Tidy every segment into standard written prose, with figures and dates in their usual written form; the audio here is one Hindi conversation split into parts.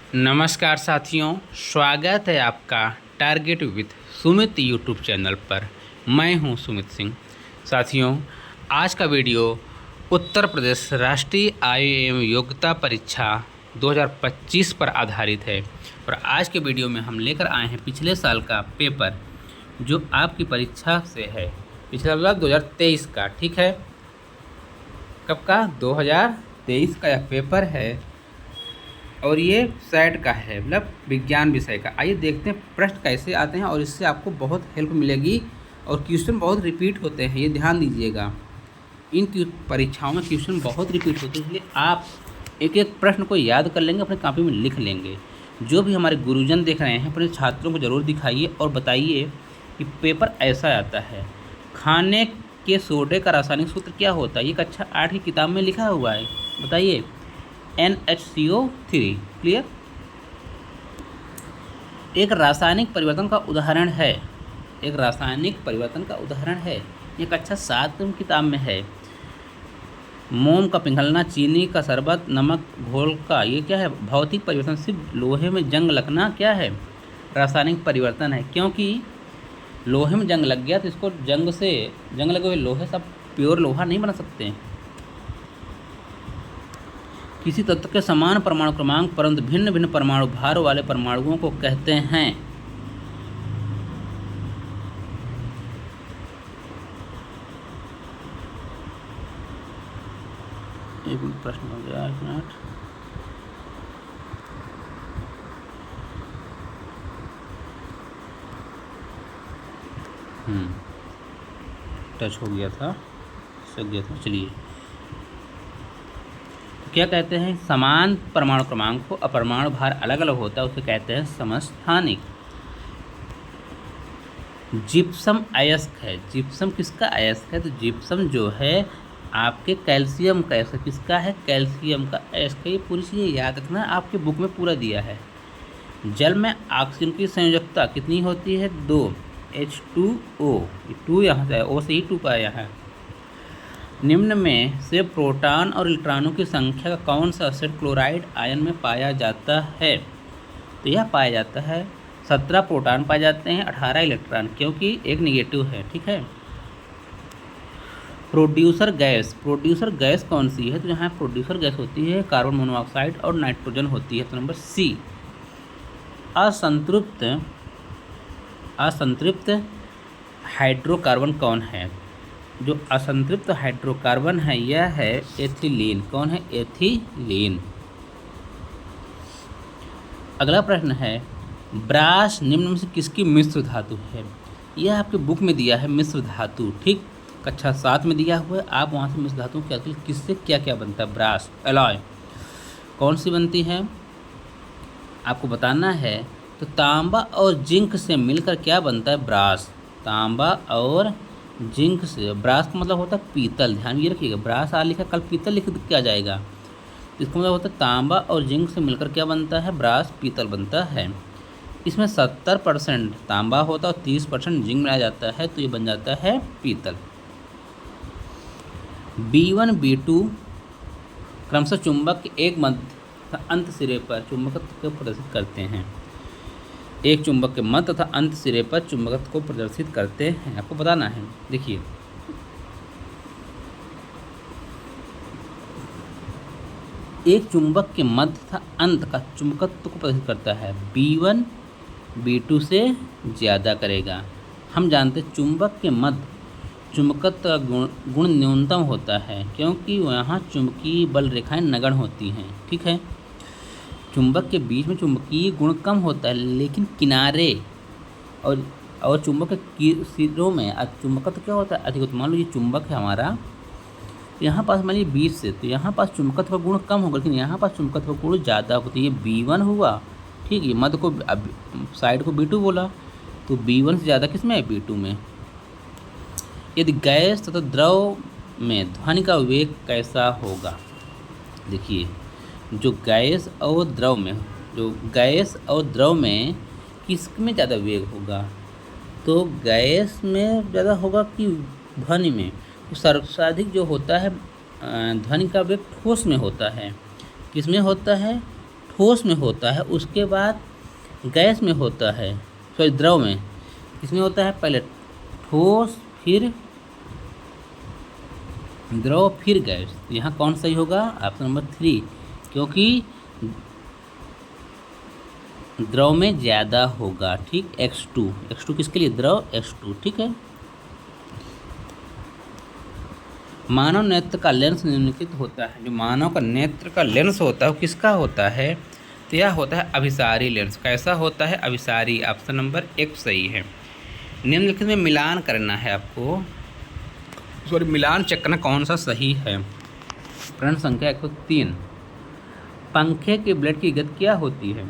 नमस्कार साथियों, स्वागत है आपका target with Sumit YouTube channel पर। मैं हूं सुमित सिंह। साथियों, आज का वीडियो उत्तर प्रदेश राष्ट्रीय आयु एवं योग्यता परीक्षा 2025 पर आधारित है। और आज के वीडियो में हम लेकर आए हैं पिछले साल का पेपर जो आपकी परीक्षा से है। पिछला साल 2023 का, ठीक है। कब का? 2023 का यह पेपर है और ये सेट का है, मतलब विज्ञान विषय का। आइए देखते हैं प्रश्न कैसे आते हैं और इससे आपको बहुत हेल्प मिलेगी। और क्वेश्चन बहुत रिपीट होते हैं, ये ध्यान दीजिएगा। इन परीक्षाओं में क्वेश्चन बहुत रिपीट होते हैं, इसलिए आप एक एक प्रश्न को याद कर लेंगे, अपने कॉपी में लिख लेंगे। जो भी हमारे गुरुजन देख रहे हैं अपने छात्रों को ज़रूर दिखाइए और बताइए कि पेपर ऐसा आता है। खाने के सोडे का रासायनिक सूत्र क्या होता है? ये कक्षा 8 की किताब में लिखा हुआ है, बताइए। NHCO3। क्लियर? एक रासायनिक परिवर्तन का उदाहरण है, एक रासायनिक परिवर्तन का उदाहरण है, ये कक्षा 7 की किताब में है। मोम का पिघलना, चीनी का शरबत, नमक घोल का, ये क्या है? भौतिक परिवर्तन। सिर्फ लोहे में जंग लगना क्या है? रासायनिक परिवर्तन है, क्योंकि लोहे में जंग लग गया तो इसको जंग लगे हुए लोहे सब प्योर लोहा नहीं बना सकते। किसी तत्व के समान परमाणु क्रमांक परंतु भिन्न भिन्न परमाणु भार वाले परमाणुओं को कहते हैं। एक प्रश्न हो गया, एक मिनट। टच हो गया था, सक गया था। चलिए, क्या कहते हैं? समान परमाणु क्रमांक को अपरमाणु भार अलग अलग होता है, उसे कहते हैं समस्थानिक। जिप्सम अयस्क है। जिप्सम किसका अयस्क है? तो जिप्सम जो है आपके कैल्शियम का अयस्क। किसका है? कैल्शियम का अयस्क। ये पूरी चीज़ें याद रखना, आपके बुक में पूरा दिया है। जल में ऑक्सीजन की संयोजकता कितनी होती है? 2 H2O। 2 यहाँ से O से ही 2 पाया है। निम्न में से प्रोटॉन और इलेक्ट्रॉनों की संख्या का कौन सा एसिड क्लोराइड आयन में पाया जाता है? तो यह पाया जाता है 17 प्रोटॉन पाए जाते हैं, 18 इलेक्ट्रॉन, क्योंकि एक निगेटिव है, ठीक है। प्रोड्यूसर गैस कौन सी है? तो यहाँ प्रोड्यूसर गैस होती है कार्बन मोनोऑक्साइड और नाइट्रोजन होती है। तो नंबर सी। असंतृप्त हाइड्रोकार्बन कौन है? जो असंतृप्त हाइड्रोकार्बन है यह है एथिलीन। कौन है? एथिलीन। अगला प्रश्न है, ब्रास निम्न में से किसकी मिश्र धातु है? यह आपके बुक में दिया है, मिश्र धातु, ठीक। कक्षा 7 में दिया हुआ है, आप वहाँ से मिश्र धातु क्या किससे क्या क्या बनता है? ब्रास एलॉय कौन सी बनती है आपको बताना है। तो तांबा और जिंक से मिलकर क्या बनता है? ब्रास। तांबा और जिंक से, ब्रास का मतलब होता है पीतल। ध्यान ये रखिएगा, ब्रास आ लिखा, कल पीतल लिख क्या जाएगा? तो इसका मतलब होता है तांबा और जिंक से मिलकर क्या बनता है? ब्रास, पीतल बनता है। इसमें 70% तांबा होता है और 30% जिंक मिलाया जाता है, तो ये बन जाता है पीतल। B1 B2 क्रमशः चुंबक के एक मध्य अंत सिरे पर चुंबकत्व को प्रदर्शित करते हैं। एक चुंबक के मध्य तथा अंत सिरे पर चुंबकत्व को प्रदर्शित करते हैं, आपको बताना है। देखिए, एक चुंबक के मध्य तथा अंत का चुंबकत्व को प्रदर्शित करता है। B1 B2 से ज़्यादा करेगा। हम जानते हैं चुंबक के मध्य चुंबकत्व का गुण न्यूनतम होता है, क्योंकि यहाँ चुंबकीय बल रेखाएं नगण्य होती हैं, ठीक है। चुंबक के बीच में चुंबकीय गुण कम होता है, लेकिन किनारे और चुंबक के सिरों में चुंबकत्व क्या होता है? अधिक होता है। मान लो ये चुंबक है हमारा, यहाँ पास मान लीजिए 20 से, तो यहाँ पास चुंबकत्व का गुण कम होगा, लेकिन यहाँ पास चुंबकत्व का गुण ज़्यादा होगा। तो ये B1 हुआ, ठीक है। मध्य को साइड को B2 बोला, तो B1 से ज़्यादा किस में है? B2 में। यदि गैस तथा द्रव में ध्वनि का वेग कैसा होगा? देखिए, जो गैस और द्रव में किसमें ज़्यादा वेग होगा? तो गैस में ज़्यादा होगा कि ध्वनि में? तो सर्वाधिक जो होता है ध्वनि का वेग ठोस में होता है। किस में होता है? ठोस में होता है, उसके बाद गैस में होता है, सॉरी द्रव में। किसमें होता है? पहले ठोस, फिर द्रव, फिर गैस। यहाँ कौन सही होगा? ऑप्शन नंबर 3, क्योंकि द्रव में ज़्यादा होगा। ठीक, X2 किसके लिए? द्रव X2। ठीक है। मानव नेत्र का लेंस निम्नलिखित होता है। जो मानव का नेत्र का लेंस होता है वो किसका होता है? तो यह होता है अभिसारी लेंस। कैसा होता है? अभिसारी। ऑप्शन नंबर 1 सही है। निम्नलिखित में मिलान करना है आपको, सॉरी मिलान चेक करना कौन सा सही है। प्रश्न संख्या 103, पंखे के ब्लेड की गति क्या होती है?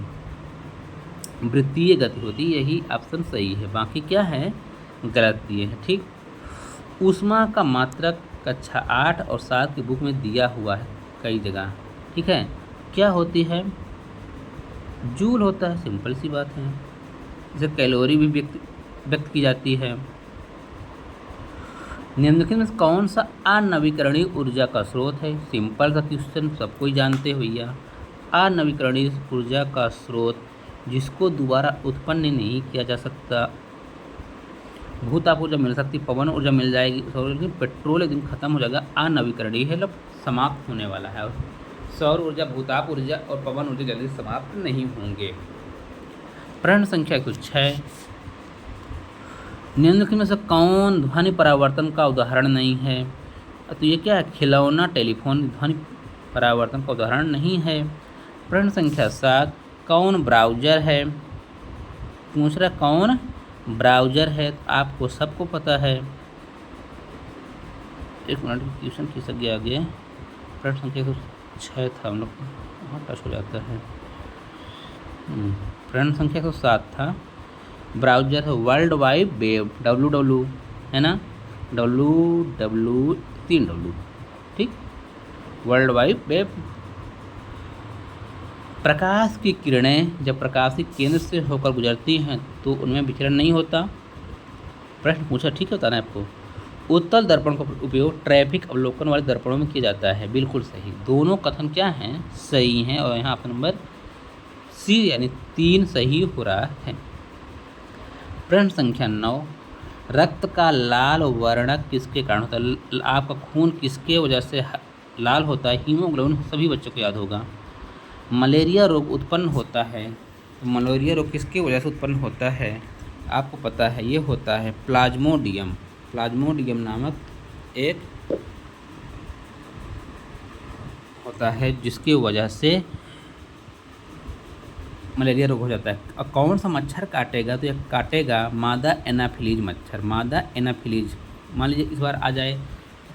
वृत्तीय गति होती है, यही ऑप्शन सही है। बाकी क्या है? गलत दिए है। ठीक, ऊष्मा का मात्रक कक्षा 8 और 7 की बुक में दिया हुआ है कई जगह। ठीक है, क्या होती है? जूल होता है, सिंपल सी बात है। इसे कैलोरी भी व्यक्त की जाती है। निम्नलिखित में कौन सा अनवीकरणीय ऊर्जा का स्रोत है? सिंपल सा क्वेश्चन, सबको ही जानते हो भैया। अनवीकरणीय ऊर्जा का स्रोत जिसको दोबारा उत्पन्न नहीं किया जा सकता। भूताप ऊर्जा मिल सकती, पवन ऊर्जा मिल जाएगी, लेकिन पेट्रोल एक दिन खत्म हो जाएगा। अनवीकरणीय है, मतलब समाप्त होने वाला है। सौर ऊर्जा, भूताप ऊर्जा और पवन ऊर्जा जल्दी समाप्त नहीं होंगे। प्रश्न संख्या 106, निम्नलिखित में से कौन ध्वनि परावर्तन का उदाहरण नहीं है? तो ये क्या है? खिलौना टेलीफोन ध्वनि परावर्तन का उदाहरण नहीं है। प्रश्न संख्या 7, कौन ब्राउज़र है? पूछ रहा कौन ब्राउज़र है? आपको सबको पता है। एक मिनट, क्वेश्चन खिसक गया आगे। प्रश्न संख्या 106 था, हम लोग वहाँ टच हो जाता है। प्रश्न संख्या 107 था। ब्राउज़र है वर्ल्ड वाइड वेब, WW है ना, WW 3W। ठीक, वर्ल्ड वाइड वेब। प्रकाश की किरणें जब प्रकाशित केंद्र से होकर गुजरती हैं तो उनमें विकिरण नहीं होता। प्रश्न पूछा, ठीक होता ना आपको। उत्तल दर्पण का उपयोग ट्रैफिक अवलोकन वाले दर्पणों में किया जाता है, बिल्कुल सही। दोनों कथन क्या हैं? सही हैं, और यहाँ ऑप्शन नंबर सी यानी 3 सही हो रहा है। प्रश्न संख्या 9, रक्त का लाल वर्णक किसके कारण होता है? आपका खून किसके वजह से लाल होता है? हीमोग्लोबिन, सभी बच्चों को याद होगा। मलेरिया रोग उत्पन्न होता है, तो मलेरिया रोग किसकी वजह से उत्पन्न होता है? आपको पता है, ये होता है प्लाज्मोडियम। प्लाज्मोडियम नामक एक होता है जिसकी वजह से मलेरिया रोग हो जाता है। और कौन सा मच्छर काटेगा? तो यह काटेगा मादा एनाफिलीज मच्छर। मादा एनाफिलीज, मान लीजिए इस बार आ जाए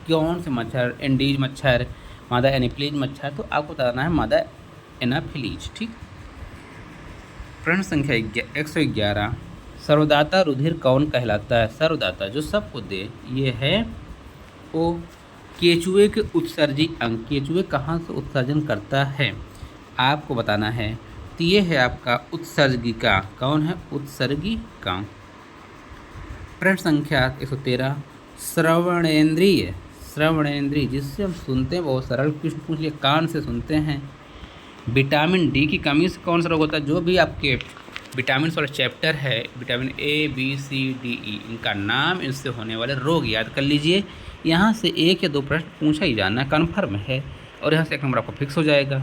कौन से मच्छर? एंडीज मच्छर, मादा एनाफिलीज मच्छर, तो आपको बताना है मादा एनाफिलीज। ठीक, प्रश्न संख्या 111, सर्वदाता रुधिर कौन कहलाता है? सर्वदाता जो सबको दे, ये है वो केचुए के उत्सर्जी अंग। केचुए कहाँ से उत्सर्जन करता है आपको बताना है। तो ये है आपका उत्सर्गिका। कौन है? उत्सर्गिका। प्रश्न संख्या 113, श्रवणेंद्रिय। श्रवणेंद्रिय जिससे हम सुनते हैं, बहुत सरल प्रश्न पूछ लिया, कान से सुनते हैं। विटामिन डी की कमी से कौन सा रोग होता है? जो भी आपके विटामिन वाला चैप्टर है, vitamin A B C D E, इनका नाम, इनसे होने वाले रोग याद कर लीजिए। यहाँ से 1 या 2 प्रश्न पूछा ही जाना, कन्फर्म है, और यहाँ से 1 नंबर आपको फिक्स हो जाएगा।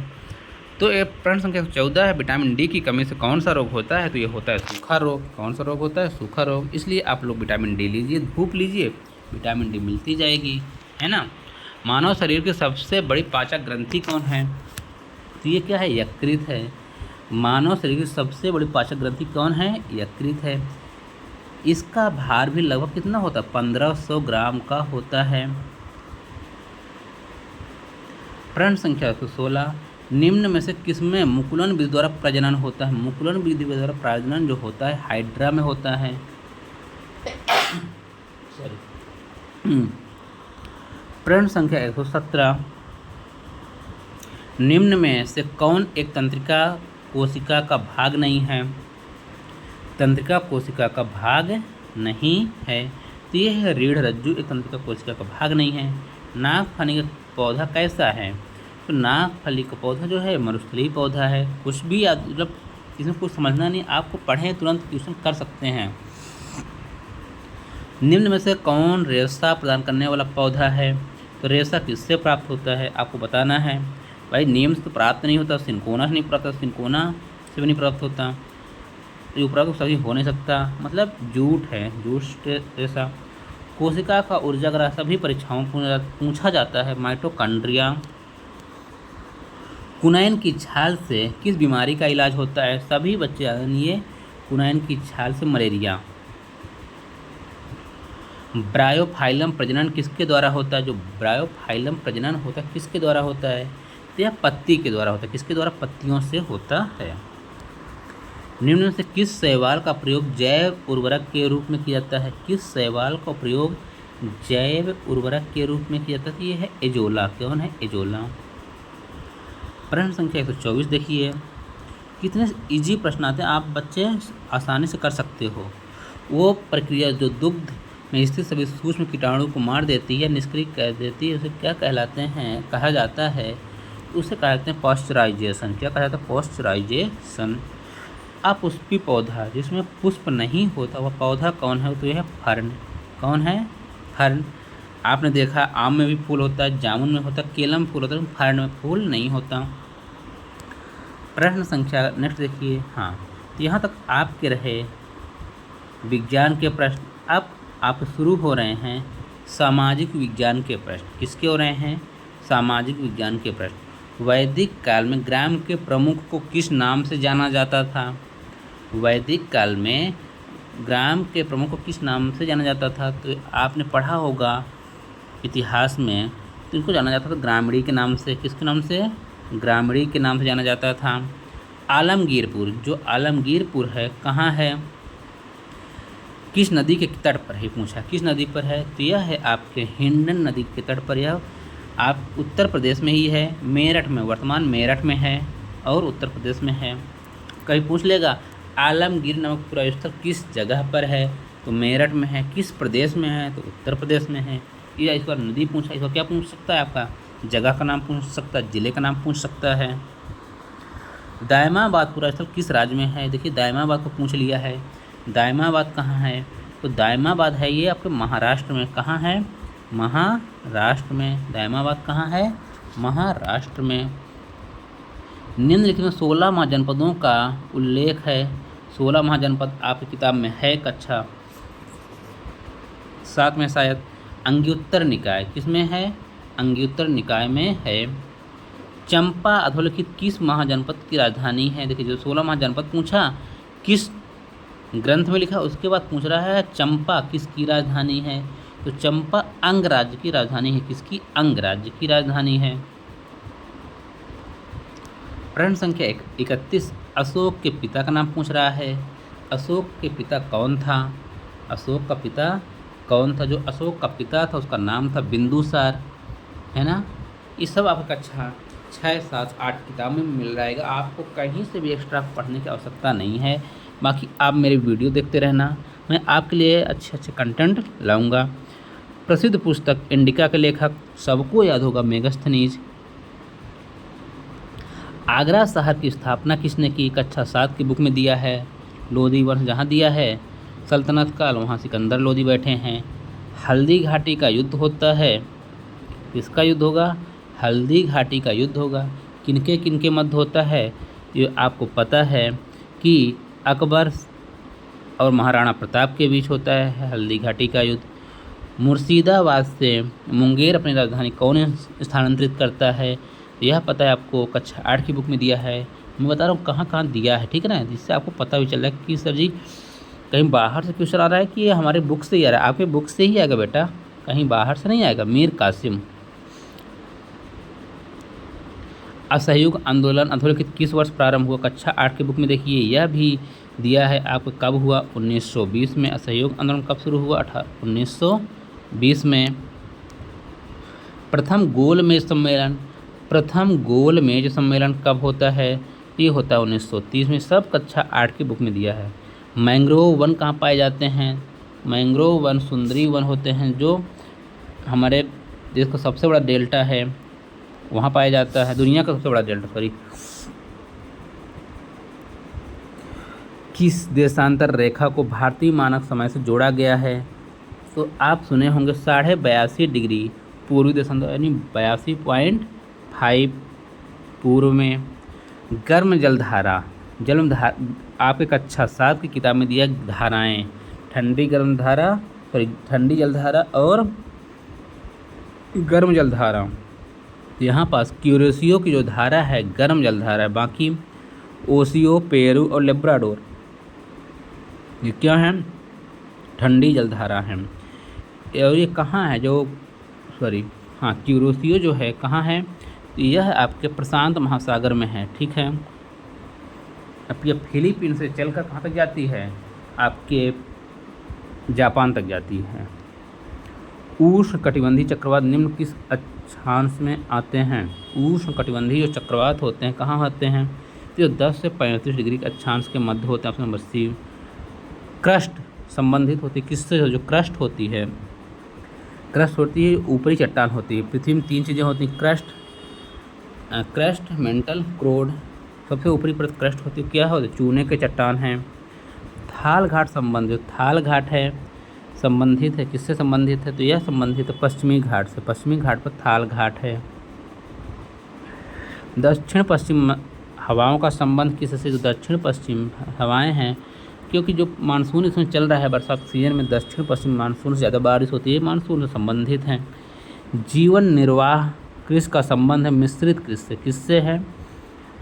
तो ये प्रश्न संख्या 14 है, विटामिन डी की कमी से कौन सा रोग होता है? तो ये होता है सूखा रोग। कौन सा रोग होता है? सूखा रोग। इसलिए आप लोग विटामिन डी लीजिए, धूप लीजिए, विटामिन डी मिलती जाएगी, है ना। मानव शरीर की सबसे बड़ी पाचक ग्रंथि कौन है? तो ये क्या है? यकृत है। मानव शरीर की सबसे बड़ी पाचक ग्रंथि कौन है? यकृत है। इसका भार भी लगभग कितना होता है? 1500 ग्राम का होता है। प्रश्न संख्या 16, निम्न में से किसमें मुकुलन विधि द्वारा प्रजनन होता है? मुकुलन विधि द्वारा प्रजनन जो होता है हाइड्रा में होता है। प्रश्न संख्या 117, निम्न में से कौन एक तंत्रिका कोशिका का भाग नहीं है? तंत्रिका कोशिका का भाग नहीं है, तो यह है रीढ़ रज्जु, एक तंत्रिका कोशिका का भाग नहीं है। नाक फनी का पौधा कैसा है? नागफली का पौधा जो है मरुस्थलीय पौधा है। कुछ भी मतलब इसमें कुछ समझना नहीं, आपको पढ़ें तुरंत ट्यूशन कर सकते हैं। निम्न में से कौन रेशा प्रदान करने वाला पौधा है? तो रेशा किससे प्राप्त होता है आपको बताना है। भाई नीम से तो प्राप्त नहीं होता, सिनकोना से नहीं प्राप्त होता, सिनकोना से भी नहीं प्राप्त होता, ये उपराग सभी हो नहीं सकता, मतलब जूट है, जूट से रेशा। कोशिका का ऊर्जाग्रह सभी परीक्षाओं में पूछा जाता है। माइटोकॉन्ड्रिया। कुनैन की छाल से किस बीमारी का इलाज होता है? सभी बच्चे जानिए, कुनैन की छाल से मलेरिया। ब्रायोफाइलम प्रजनन किसके द्वारा होता है? जो ब्रायोफाइलम प्रजनन होता है किसके द्वारा होता है? तो यह पत्ती के द्वारा होता है। किसके द्वारा? पत्तियों से होता है। निम्न में से किस शैवाल का प्रयोग जैव उर्वरक के रूप में किया जाता है? किस शैवाल का प्रयोग जैव उर्वरक के रूप में किया जाता है? ये है एजोला। कौन है? एजोला। प्रश्न संख्या 124 देखिए, कितने इजी प्रश्न आते हैं, आप बच्चे आसानी से कर सकते हो। वो प्रक्रिया जो दुग्ध में स्थित सभी सूक्ष्म कीटाणु को मार देती है, निष्क्रिय कर देती है, उसे क्या कहलाते हैं? कहा जाता है, उसे कहते हैं पॉस्चराइजेशन। क्या कहा जाता है? पॉस्चराइजेशन। अपुष्पी पौधा जिसमें पुष्प नहीं होता वह पौधा कौन है? तो यह है फर्न। कौन है? फर्न। आपने देखा आम में भी फूल होता है, जामुन में होता है, केला में फूल होता है, फर्न में फूल नहीं होता। प्रश्न संख्या नेक्स्ट देखिए। हाँ, तो यहाँ तक आपके रहे विज्ञान के प्रश्न। अब आप शुरू हो रहे हैं सामाजिक विज्ञान के प्रश्न। किसके हो रहे हैं? सामाजिक विज्ञान के प्रश्न। वैदिक काल में ग्राम के प्रमुख को किस नाम से जाना जाता था? वैदिक काल में ग्राम के प्रमुख को किस नाम से जाना जाता था? तो आपने पढ़ा होगा इतिहास में, तो इनको जाना जाता था ग्रामीणी के नाम से। किसके नाम से? ग्रामीणी के नाम से जाना जाता था। आलमगीरपुर, जो आलमगीरपुर है कहाँ है? किस नदी के तट पर है? पूछा किस नदी पर है? तो यह है आपके हिंडन नदी के तट पर। यह आप उत्तर प्रदेश में ही है, मेरठ में, वर्तमान मेरठ में है और उत्तर प्रदेश में है। कहीं पूछ लेगा आलमगीर नामक पूरा स्थल किस जगह पर है? तो मेरठ में है। किस प्रदेश में है? तो उत्तर प्रदेश में है। या इस बार नदी पूछा, इस बार क्या पूछ सकता है? आपका जगह का नाम पूछ सकता है, जिले का नाम पूछ सकता है। दायमाबाद पूरा स्थल किस राज्य में है? देखिए दायमाबाद को पूछ लिया है। दायमाबाद कहाँ है? तो दायमाबाद है ये आपके महाराष्ट्र में। कहाँ है? महाराष्ट्र में। दायमाबाद कहाँ है? महाराष्ट्र में। निम्नलिखित में 16 महाजनपदों का उल्लेख है। 16 महाजनपद आपकी किताब में है कक्षा 7 में शायद। अंग्युत्तर निकाय किसमें है? अंग्युत्तर निकाय में है। चंपा अधोलिखित किस महाजनपद की राजधानी है? देखिए जो 16 महाजनपद पूछा किस ग्रंथ में लिखा, उसके बाद पूछ रहा है चंपा किसकी राजधानी है? तो चंपा अंग राज्य की राजधानी है। किसकी? अंग राज्य की राजधानी है। प्रश्न संख्या 31, अशोक के पिता का नाम पूछ रहा है। अशोक के पिता कौन था? अशोक का पिता कौन था? जो अशोक का पिता था उसका नाम था बिंदुसार, है ना। ये सब आपका कक्षा 6, 7, 8 किताब में मिल जाएगा। आपको कहीं से भी एक्स्ट्रा पढ़ने की आवश्यकता नहीं है। बाकी आप मेरी वीडियो देखते रहना, मैं आपके लिए अच्छे अच्छे कंटेंट लाऊंगा। प्रसिद्ध पुस्तक इंडिका के लेखक सबको याद होगा मेगास्थनीज। आगरा शहर की स्थापना किसने की? कक्षा 7 की बुक में दिया है। लोधी वंश जहाँ दिया है सल्तनत काल, वहाँ सिकंदर लोधी बैठे हैं। हल्दी घाटी का युद्ध होता है। किसका युद्ध होगा? हल्दी घाटी का युद्ध होगा। किनके किनके मध्य होता है? ये आपको पता है कि अकबर और महाराणा प्रताप के बीच होता है हल्दी घाटी का युद्ध। मुर्शिदाबाद से मुंगेर अपनी राजधानी कौन स्थानांतरित करता है? यह पता है आपको, कक्षा 8 की बुक में दिया है। मैं बता रहा हूँ कहाँ कहाँ दिया है, ठीक है ना, जिससे आपको पता भी चल रहा है कि सर जी कहीं बाहर से क्वेश्चन आ रहा है कि ये हमारे बुक से ही आ रहा है। आपके बुक से ही आएगा बेटा, कहीं बाहर से नहीं आएगा। मीर कासिम। असहयोग आंदोलन अधोलिखित किस वर्ष प्रारंभ हुआ? कक्षा 8 की बुक में देखिए, यह भी दिया है आपको कब हुआ? 1920 में। असहयोग आंदोलन कब शुरू हुआ? 1920 में। प्रथम गोलमेज सम्मेलन कब होता है? ये होता है 1930 में। सब कक्षा 8 की बुक में दिया है। मैंग्रोव वन कहाँ पाए जाते हैं? मैंग्रोव वन सुंदरी वन होते हैं, जो हमारे देश का सबसे बड़ा डेल्टा है वहाँ पाया जाता है। दुनिया का सबसे बड़ा डेल्टा, सॉरी, किस देशांतर रेखा को भारतीय मानक समय से जोड़ा गया है? तो आप सुने होंगे 82.5 डिग्री पूर्वी देशांतर, यानी 82.5 पूर्व में। गर्म जलधारा, आपके कक्षा 7 की किताब में दिया धाराएं, ठंडी गर्म धारा, सॉरी ठंडी जलधारा और गर्म जलधारा। यहाँ पास क्यूरेसियो की जो धारा है गर्म जलधारा है, बाकी ओसियो, पेरू और लेब्राडोर ये क्या है? ठंडी जलधारा है। और ये कहाँ है जो, सॉरी हाँ, क्यूरेसियो जो है कहाँ है? तो यह आपके प्रशांत महासागर में है, ठीक है। अब ये फिलीपींस से चलकर कहाँ तक जाती है? आपके जापान तक जाती है। उष्ण कटिबंधीय चक्रवात निम्न किस अक्षांश में आते हैं? उष्ण कटिबंधीय जो चक्रवात होते हैं कहाँ आते हैं? तो 10 से 35 डिग्री के अक्षांश के मध्य होते हैं। Option number C. क्रस्ट संबंधित होती है किससे? जो क्रस्ट होती है, क्रस्ट होती है ऊपरी चट्टान होती है। पृथ्वी में 3 चीज़ें होती हैं, क्रस्ट, मेंटल, क्रोड। सबसे ऊपरी परत क्रस्ट होती है, क्या होती है? चूने के चट्टान हैं। थाल घाट संबंधित, थाल घाट है संबंधित है किससे संबंधित है? तो यह संबंधित है पश्चिमी घाट से, पश्चिमी घाट पर थाल घाट है। दक्षिण पश्चिम हवाओं का संबंध किससे? जो दक्षिण पश्चिम हवाएं हैं, क्योंकि जो मानसून इसमें चल रहा है बरसात सीजन में, दक्षिण पश्चिम मानसून से ज़्यादा बारिश होती है, मानसून से संबंधित हैं। जीवन निर्वाह कृषि का संबंध है मिश्रित कृषि से, किससे है?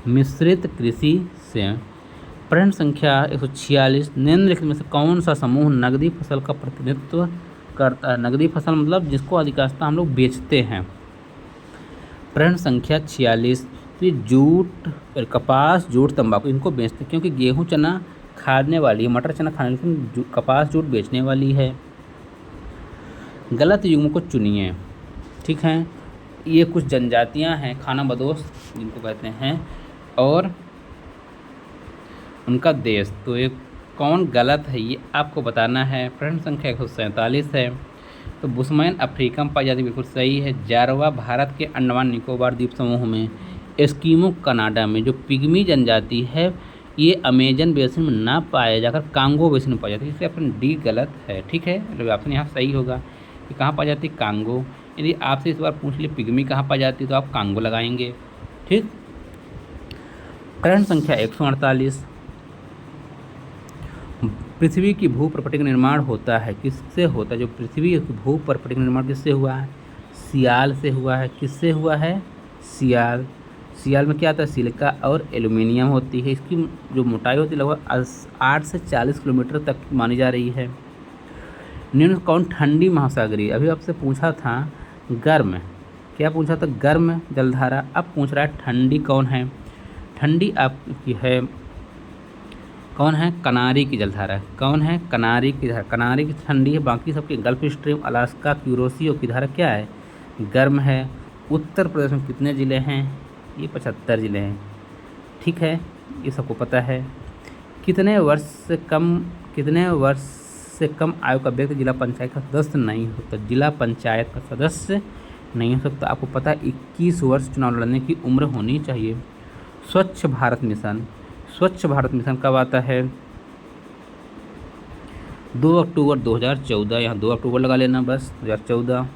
मिश्रित कृषि से। प्रश्न संख्या 146, निम्नलिखित में से कौन सा समूह नकदी फसल का प्रतिनिधित्व करता है? नकदी फसल मतलब जिसको अधिकांशतः हम लोग बेचते हैं। प्रश्न संख्या 46, तो ये जूट, कपास, जूट, तंबाकू इनको बेचते हैं, क्योंकि गेहूँ चना खाने वाली है, मटर चना खाने वाली, कपास जूट बेचने वाली है। गलत युग्म को चुनिए, ठीक है। ये कुछ जनजातियां हैं, खानाबदोश जिनको कहते हैं, और उनका देश। तो ये कौन गलत है ये आपको बताना है। प्रश्न संख्या 147 है। तो बुशमैन अफ्रीका में पाई जाती, बिल्कुल सही है। जारवा भारत के अंडमान निकोबार द्वीप समूह में। एस्किमो कनाडा में। जो पिग्मी जनजाति है ये अमेजन बेसिन में ना पाया जाकर कांगो बेसिन में पाई जाती है, इसलिए ऑप्शन डी गलत है, ठीक है। मतलब ऑप्शन यहाँ सही होगा कि कहाँ पाई जाती है? कांगो। यदि आपसे इस बार पूछ लिए पिग्मी कहाँ पाई जाती है तो आप कांगो लगाएंगे, ठीक। प्रश्न संख्या 148, पृथ्वी की भूप्रपटि का निर्माण होता है किससे होता है? जो पृथ्वी की भूप्रपटि का निर्माण किससे हुआ है? सियाल से हुआ है। किससे हुआ है? सियाल। सियाल में क्या आता है? सिलिका और एल्यूमिनियम होती है। इसकी जो मोटाई होती है लगभग 8 से 40 किलोमीटर तक मानी जा रही है। निम्न कौन ठंडी महासागरीय? अभी आपसे पूछा था गर्म, क्या पूछा था? गर्म जलधारा। अब पूछ रहा है ठंडी कौन है? ठंडी आपकी है, कौन है? कनारी की जलधारा। कौन है? कनारी की धारा। कनारी की ठंडी है, बाकी सबकी गल्फ स्ट्रीम, अलास्का, क्यूरोसियो की धारा क्या है? गर्म है। उत्तर प्रदेश में कितने ज़िले हैं? ये 75 ज़िले हैं, ठीक है, ये सबको पता है। कितने वर्ष से कम आयु का व्यक्ति जिला पंचायत का सदस्य नहीं हो सकता? जिला पंचायत का सदस्य नहीं हो सकता। आपको पता है 21 वर्ष चुनाव लड़ने की उम्र होनी चाहिए। स्वच्छ भारत मिशन, स्वच्छ भारत मिशन कब आता है? 2 अक्टूबर 2014, यहाँ 2 अक्टूबर लगा लेना बस, 2014।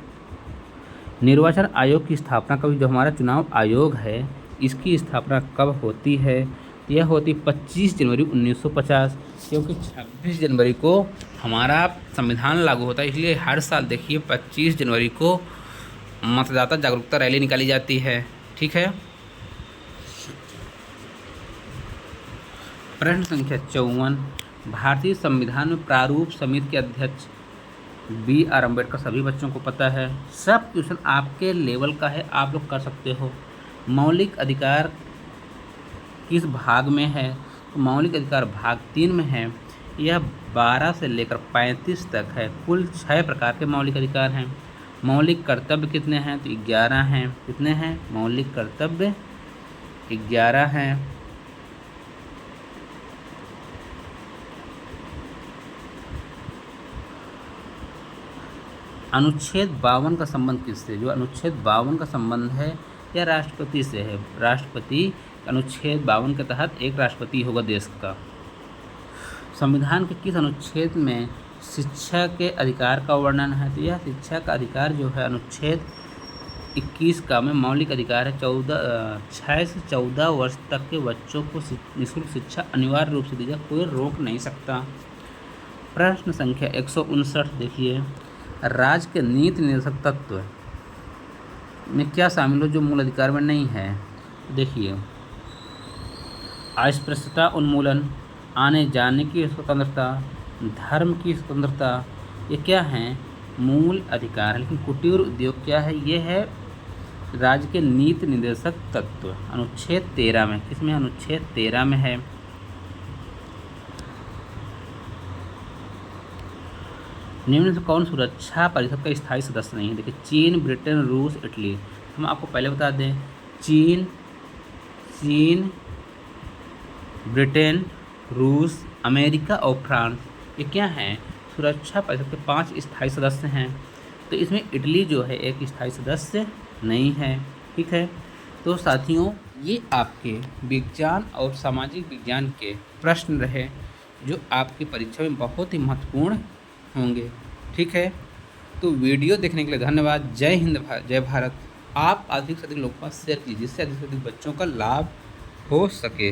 निर्वाचन आयोग की स्थापना कब? जो हमारा चुनाव आयोग है इसकी स्थापना कब होती है? यह होती 25 जनवरी 1950, क्योंकि 26 जनवरी को हमारा संविधान लागू होता है, इसलिए हर साल देखिए 25 जनवरी को मतदाता जागरूकता रैली निकाली जाती है, ठीक है। प्रश्न संख्या 54, भारतीय संविधान में प्रारूप समिति के अध्यक्ष BR अम्बेडकर सभी बच्चों को पता है। सब क्वेश्चन आपके लेवल का है, आप लोग कर सकते हो। मौलिक अधिकार किस भाग में है? तो मौलिक अधिकार भाग 3 में है। यह 12 से लेकर 35 तक है। कुल 6 प्रकार के मौलिक अधिकार हैं। मौलिक कर्तव्य कितने हैं? तो 11 हैं। कितने हैं? मौलिक कर्तव्य 11 हैं। अनुच्छेद 52 का संबंध किससे? जो अनुच्छेद 52 का संबंध है या राष्ट्रपति से है? राष्ट्रपति अनुच्छेद 52 के तहत एक राष्ट्रपति होगा देश का। संविधान के किस अनुच्छेद में शिक्षा के अधिकार का वर्णन है? तो यह शिक्षा का अधिकार जो है अनुच्छेद 21 का में मौलिक अधिकार है। 6 से 14 वर्ष तक के बच्चों को निःशुल्क शिक्षा अनिवार्य रूप से दी जाए, कोई रोक नहीं सकता। प्रश्न संख्या 159 देखिए, राज्य के नीति निर्देशक तत्व में क्या शामिल हो जो मूल अधिकार में नहीं है? देखिए, अस्पृश्यता उन्मूलन, आने जाने की स्वतंत्रता, धर्म की स्वतंत्रता, ये क्या हैं? मूल अधिकार है। लेकिन कुटीर उद्योग क्या है? ये है राज्य के नीति निर्देशक तत्व, अनुच्छेद 13 में। किसमें? अनुच्छेद 13 में है। निम्न से कौन सुरक्षा परिषद का स्थायी सदस्य नहीं है? देखिए, चीन, ब्रिटेन, रूस, इटली। हम आपको पहले बता दें, चीन, ब्रिटेन, रूस, अमेरिका और फ्रांस, ये क्या हैं? सुरक्षा परिषद के 5 स्थायी सदस्य हैं। तो इसमें इटली जो है एक स्थायी सदस्य नहीं है। ठीक है, तो साथियों, ये आपके विज्ञान और सामाजिक विज्ञान के प्रश्न रहे जो आपकी परीक्षा में बहुत ही महत्वपूर्ण होंगे। ठीक है, तो वीडियो देखने के लिए धन्यवाद। जय हिंद, जय भारत। आप अधिक से अधिक लोगों के पास शेयर कीजिए जिससे अधिक से अधिक बच्चों का लाभ हो सके।